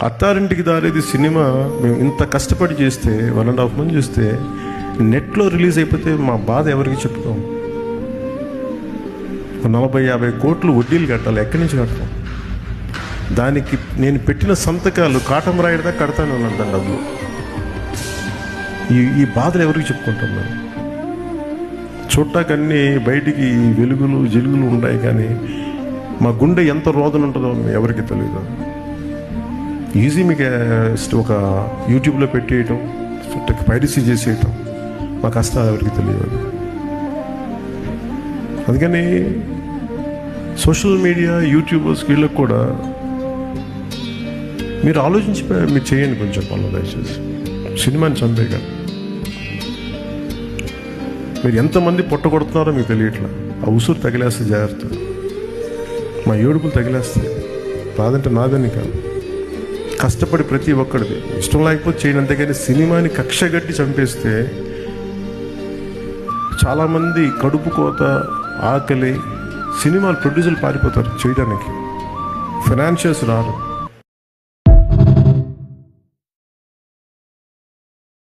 Attarintiki Daredi cinema మేము ఇంత కష్టపడి చేస్తే 1.5 మంది చూస్తే నెట్లో రిలీజ్ అయిపోతే మా బాధ ఎవరికి చెప్పుకోం. 40-50 కోట్లు వడ్డీలు కట్టాలి, ఎక్కడి నుంచి కడతాం? దానికి నేను పెట్టిన సంతకాలు కాటం రాయడదా కడతాను అన్నాను దాని డబ్బులు. ఈ బాధలు ఎవరికి చెప్పుకుంటాం? మేము చూడటాకన్నీ బయటికి వెలుగులు జిలుగులు ఉన్నాయి, కానీ మా గుండె ఎంత రోదన ఉంటుందో ఎవరికి తెలియదు. ఈజీ మీకు ఒక యూట్యూబ్లో పెట్టేయటం, పైరసీ చేసేయటం, మా కష్టాలు ఎవరికి తెలియదు. అందుకని సోషల్ మీడియా యూట్యూబర్స్ వీళ్ళకి కూడా మీరు ఆలోచించి మీరు చేయండి కొంచెం పనులు దయచేసి. సినిమాని చంపేగా మీరు ఎంతమంది కొడుతున్నారో మీకు తెలియట్లా. ఆ ఉసురు తగిలేస్తే జాగ్రత్త, మా ఏడుపులు తగిలేస్తాయి. రాదంటే నాదని కాదు, కష్టపడి ప్రతి ఒక్కడిది ఇష్టం లేకపోతే చేయను, అంతేగాని సినిమాని కక్షగట్టి చంపేస్తే చాలామంది కడుపు కోత, ఆకలి, సినిమాలు ప్రొడ్యూసర్లు పారిపోతారు చేయడానికి, ఫైనాన్షియల్స్ రారు.